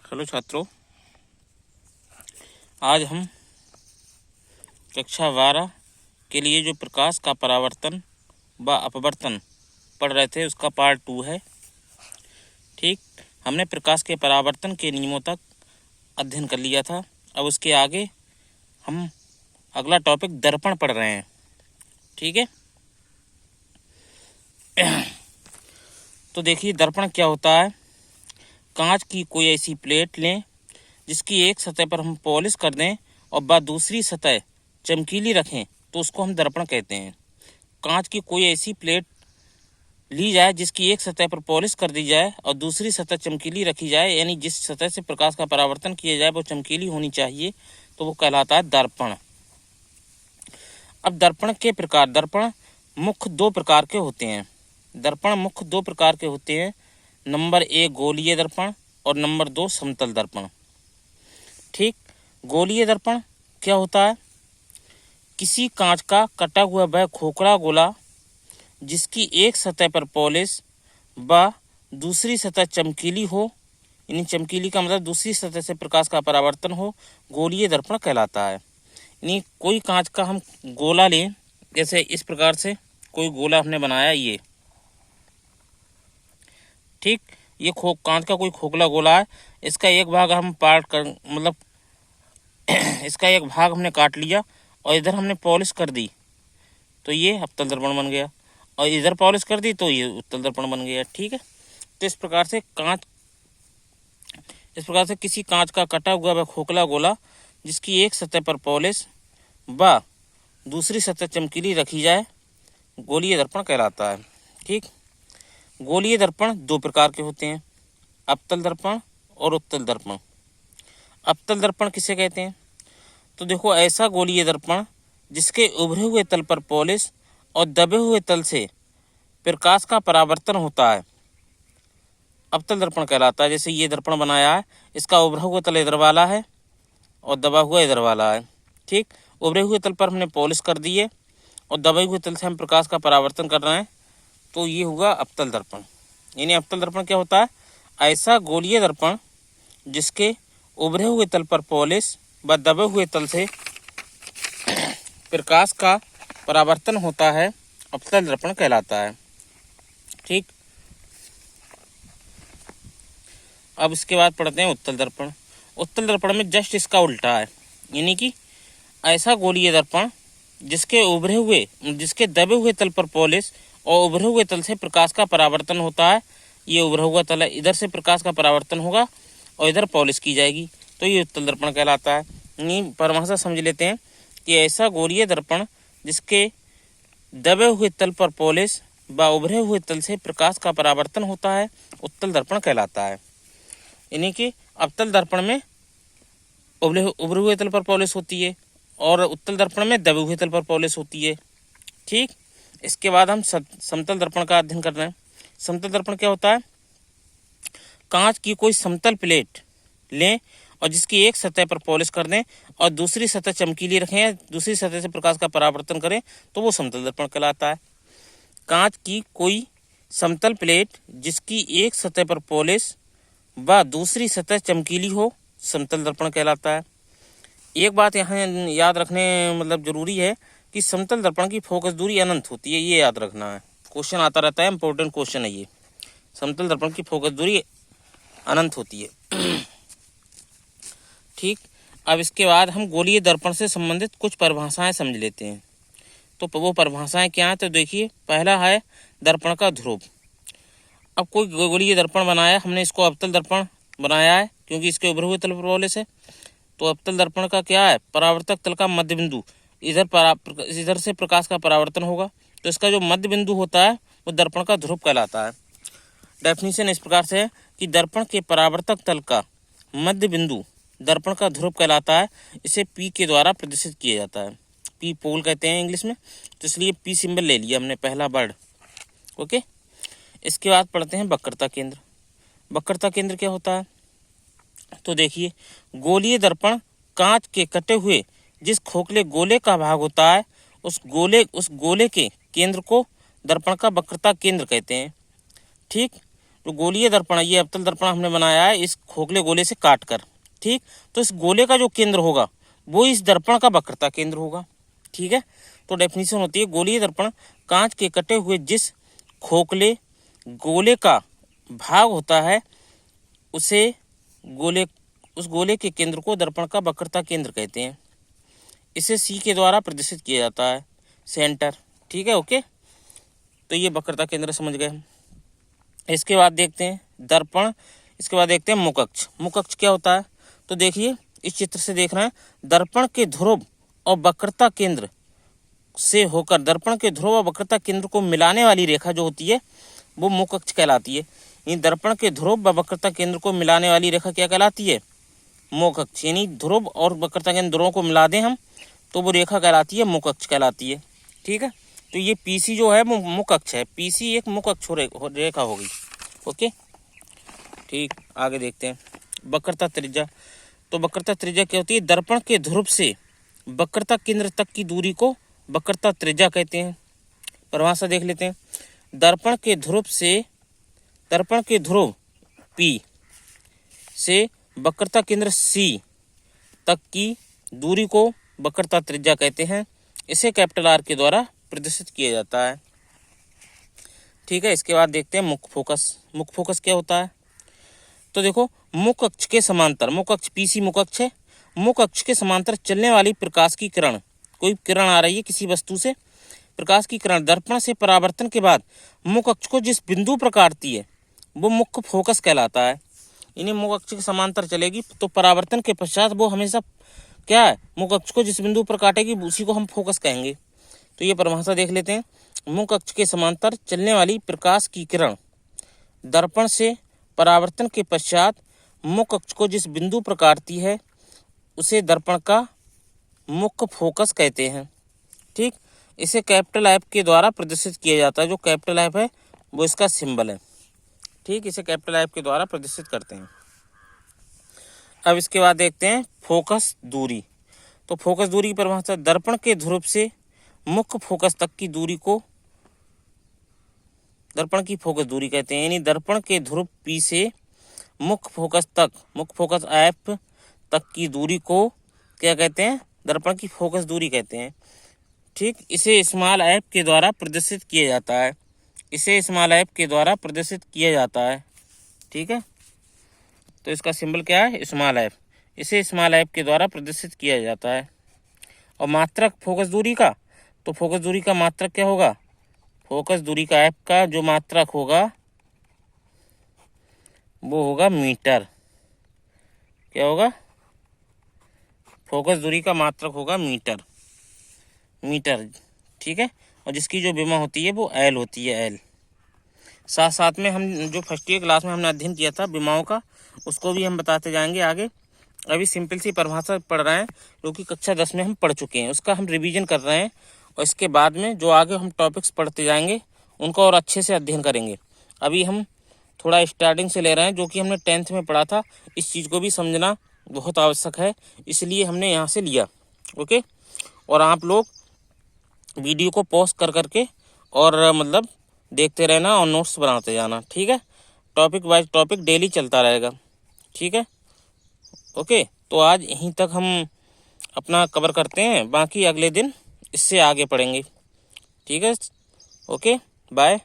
Hello छात्रों, आज हम कक्षा 12 के लिए जो प्रकाश का परावर्तन व अपवर्तन पढ़ रहे थे उसका पार्ट 2 है। ठीक, हमने प्रकाश के परावर्तन के नियमों तक अध्ययन कर लिया था। अब उसके आगे हम अगला टॉपिक दर्पण पढ़ रहे हैं। ठीक है, तो देखिए दर्पण क्या होता है। कांच की कोई ऐसी प्लेट लें जिसकी एक सतह पर हम पॉलिश कर दें और बाद दूसरी सतह चमकीली रखें तो उसको हम दर्पण कहते हैं। कांच की कोई ऐसी प्लेट ली जाए जिसकी एक सतह पर पॉलिश कर दी जाए और दूसरी सतह चमकीली रखी जाए, यानी जिस सतह से प्रकाश का परावर्तन किया जाए वो चमकीली होनी चाहिए, तो वो कहलाता है दर्पण। अब दर्पण के प्रकार, दर्पण मुख्य दो प्रकार के होते हैं। दर्पण मुख्य दो प्रकार के होते हैं। नंबर 1 गोलीय दर्पण और नंबर 2 समतल दर्पण। ठीक, गोलीय दर्पण क्या होता है। किसी कांच का कटा हुआ वह खोखला गोला जिसकी एक सतह पर पॉलिश व दूसरी सतह चमकीली हो, यानी चमकीली का मतलब दूसरी सतह से प्रकाश का परावर्तन हो, गोलीय दर्पण कहलाता है। यानी कोई कांच का हम गोला लें, जैसे इस प्रकार से कोई गोला हमने बनाया, ये ठीक, ये कांच का कोई खोखला गोला है। इसका एक भाग हम इसका एक भाग हमने काट लिया और इधर हमने पॉलिश कर दी तो ये अवतल दर्पण बन गया, और इधर पॉलिश कर दी तो ये उत्तल दर्पण बन गया। ठीक है, तो इस प्रकार से किसी कांच का कटा हुआ वह खोखला गोला जिसकी एक सतह पर पॉलिश व दूसरी सतह चमकीली रखी जाए गोलीय दर्पण कहलाता है। ठीक, गोलीय दर्पण दो प्रकार के होते हैं, अवतल दर्पण और उत्तल दर्पण। अवतल दर्पण किसे कहते हैं, तो देखो ऐसा गोलीय दर्पण जिसके उभरे हुए तल पर पॉलिश और दबे हुए तल से प्रकाश का परावर्तन होता है, अवतल दर्पण कहलाता है। जैसे ये दर्पण बनाया है, इसका उभरा हुआ तल इधर वाला है और दबा हुआ इधर वाला है। ठीक, उभरे हुए तल पर हमने पॉलिश कर दी है और दबे हुए तल से हम प्रकाश का परावर्तन कर रहे हैं, तो ये हुआ अवतल दर्पण। यानी अवतल दर्पण क्या होता है, ऐसा गोलीय दर्पण जिसके उभरे हुए तल पर पॉलिश व दबे हुए तल से प्रकाश का परावर्तन होता है, अवतल दर्पण कहलाता है। ठीक, अब इसके बाद पढ़ते हैं उत्तल दर्पण। उत्तल दर्पण में जस्ट इसका उल्टा है, यानी कि ऐसा गोलीय दर्पण जिसके दबे हुए तल पर पॉलिश और उभरे हुए तल से प्रकाश का परावर्तन होता है। ये उभरा हुआ तल है, इधर से प्रकाश का परावर्तन होगा और इधर पॉलिश की जाएगी, तो ये उत्तल दर्पण कहलाता है। यानी परिभाषा समझ लेते हैं कि ऐसा गोलीय दर्पण जिसके दबे हुए तल पर पॉलिश व उभरे हुए तल से प्रकाश का परावर्तन होता है, उत्तल दर्पण कहलाता है। यानी कि अवतल दर्पण में उभरे हुए तल पर पॉलिश होती है और उत्तल दर्पण में दबे हुए तल पर पॉलिश होती है। ठीक, इसके बाद हम समतल दर्पण का अध्ययन कर रहे हैं। समतल दर्पण क्या होता है, कांच की कोई समतल प्लेट लें और जिसकी एक सतह पर पॉलिश कर दें और दूसरी सतह चमकीली रखें, दूसरी सतह से प्रकाश का परावर्तन करें, तो वो समतल दर्पण कहलाता है। कांच की कोई समतल प्लेट जिसकी एक सतह पर पॉलिश व दूसरी सतह चमकीली हो, समतल दर्पण कहलाता है। एक बात यहाँ याद रखने जरूरी है कि समतल दर्पण की फोकस दूरी अनंत होती है, ये याद रखना है, क्वेश्चन आता रहता है, इंपॉर्टेंट क्वेश्चन है ये। समतल दर्पण की फोकस दूरी अनंत होती है। ठीक, अब इसके बाद हम गोलीय दर्पण से संबंधित कुछ परिभाषाएं समझ लेते हैं। तो वो परिभाषाएं क्या हैं, तो देखिए पहला है दर्पण का ध्रुव। अब कोई गोलीय दर्पण बनाया, हमने इसको अवतल दर्पण बनाया है क्योंकि इसके उभरे हुए तल पर पॉलिश है, तो अवतल दर्पण का क्या है, परावर्तक तल का मध्य बिंदु, इधर से प्रकाश का परावर्तन होगा, तो इसका जो मध्य बिंदु होता है वो दर्पण का ध्रुव कहलाता है। डेफिनेशन इस प्रकार से है कि दर्पण के परावर्तक तल का मध्य बिंदु दर्पण का ध्रुव कहलाता है। इसे P के द्वारा प्रदर्शित किया जाता है, P पोल कहते हैं इंग्लिश में, तो इसलिए P सिंबल ले लिया हमने, पहला वर्ड। ओके, इसके बाद पढ़ते हैं वक्रता केंद्र। वक्रता केंद्र क्या होता है, तो देखिए गोलीय दर्पण कांच के कटे हुए जिस खोखले गोले का भाग होता है उस गोले के केंद्र को दर्पण का वक्रता केंद्र कहते हैं। ठीक, जो गोलीय दर्पण है, ये अवतल दर्पण हमने बनाया है इस खोखले गोले से काट कर, ठीक। तो इस गोले का जो केंद्र होगा वो इस दर्पण का वक्रता केंद्र होगा, ठीक है। तो डेफिनेशन होती है, गोलीय दर्पण कांच के कटे हुए जिस खोखले गोले का भाग होता है उस गोले के केंद्र को दर्पण का वक्रता केंद्र कहते हैं। इसे सी के द्वारा प्रदर्शित किया जाता है, सेंटर, ठीक है। ओके, तो ये वक्रता केंद्र समझ गए। इसके बाद देखते हैं दर्पण, इसके बाद देखते हैं मुख अक्ष। मुख अक्ष क्या होता है, तो देखिए इस चित्र से देख रहे हैं, दर्पण के ध्रुव और वक्रता केंद्र से होकर दर्पण के ध्रुव और वक्रता केंद्र को मिलाने वाली रेखा जो होती है वो मुख अक्ष कहलाती है। इन दर्पण के ध्रुव व वक्रता केंद्र को मिलाने वाली रेखा क्या कहलाती है, मुख अक्ष। यानी ध्रुव और वक्रता केंद्र दोनों को मिला दें हम तो वो रेखा कहलाती है मुख अक्ष कहलाती है, ठीक है। तो ये पीसी जो है वो मुख अक्ष है, पीसी एक मुख अक्ष रेखा होगी। ओके, ठीक, आगे देखते हैं वक्रता त्रिज्या। तो वक्रता त्रिज्या क्या होती है, दर्पण के ध्रुव से वक्रता केंद्र तक की दूरी को वक्रता त्रिज्या कहते हैं। परिभाषा देख लेते हैं, दर्पण के ध्रुव P से वक्रता केंद्र C तक की दूरी को वक्रता त्रिज्या कहते हैं। इसे कैपिटल R के द्वारा प्रदर्शित किया जाता है, ठीक है। इसके बाद देखते हैं मुख्य फोकस। मुख्य फोकस क्या होता है, तो देखो मुख्य अक्ष के समांतर, मुख्य अक्ष PC मुख्य अक्ष है, मुख्य अक्ष के समांतर चलने वाली प्रकाश की किरण, कोई किरण आ रही है किसी वस्तु से, प्रकाश की किरण दर्पण से परावर्तन के बाद मुख्य अक्ष को जिस बिंदु पर काटती है वो मुख्य फोकस कहलाता है। इन्हें मुख्य अक्ष के समांतर चलेगी तो परावर्तन के पश्चात वो हमेशा क्या है, मुख्य अक्ष को जिस बिंदु पर काटेगी उसी को हम फोकस कहेंगे। तो ये परिभाषा देख लेते हैं, मुख्य अक्ष के समांतर चलने वाली प्रकाश की किरण दर्पण से परावर्तन के पश्चात मुख्य अक्ष को जिस बिंदु पर काटती है उसे दर्पण का मुख्य फोकस कहते हैं, ठीक। इसे कैपिटल F के द्वारा प्रदर्शित किया जाता है, जो कैपिटल F है वो इसका सिंबल है, ठीक। इसे कैपिटल F के द्वारा प्रदर्शित करते हैं। अब इसके बाद देखते हैं फोकस दूरी। तो फोकस दूरी की परिभाषा, दर्पण के ध्रुव से मुख्य फोकस तक की दूरी को दर्पण की फोकस दूरी कहते हैं। यानी दर्पण के ध्रुव P से मुख्य फोकस F तक की दूरी को क्या कहते हैं, दर्पण की फोकस दूरी कहते हैं, ठीक। इसे स्मॉल f के द्वारा प्रदर्शित किया जाता है, इसे स्मॉल f के द्वारा प्रदर्शित किया जाता है, ठीक है। तो इसका सिंबल क्या है, स्मॉल f, इसे स्मॉल f के द्वारा प्रदर्शित किया जाता है। और मात्रक फोकस दूरी का, तो फोकस दूरी का मात्रक क्या होगा, फोकस दूरी का f का जो मात्रक होगा वो होगा मीटर। क्या होगा, फोकस दूरी का मात्रक होगा मीटर, ठीक है। और जिसकी जो विमा होती है वो L होती है, L। साथ में हम जो फर्स्ट ईयर क्लास में हमने अध्ययन किया था विमाओं का, उसको भी हम बताते जाएंगे आगे। अभी सिंपल सी परिभाषा पढ़ रहे हैं जो कि कक्षा 10 में हम पढ़ चुके हैं, उसका हम रिवीजन कर रहे हैं। और इसके बाद में जो आगे हम टॉपिक्स पढ़ते जाएंगे उनको और अच्छे से अध्ययन करेंगे। अभी हम थोड़ा स्टार्टिंग से ले रहे हैं, जो कि हमने 10th में पढ़ा था। इस चीज़ को भी समझना बहुत आवश्यक है, इसलिए हमने यहाँ से लिया। ओके, और आप लोग वीडियो को पॉज कर करके और मतलब देखते रहना और नोट्स बनाते जाना, ठीक है। टॉपिक वाइज टॉपिक डेली चलता रहेगा, ठीक है। ओके, तो आज यहीं तक हम अपना कवर करते हैं, बाकी अगले दिन इससे आगे पढ़ेंगे, ठीक है। Okay, bye.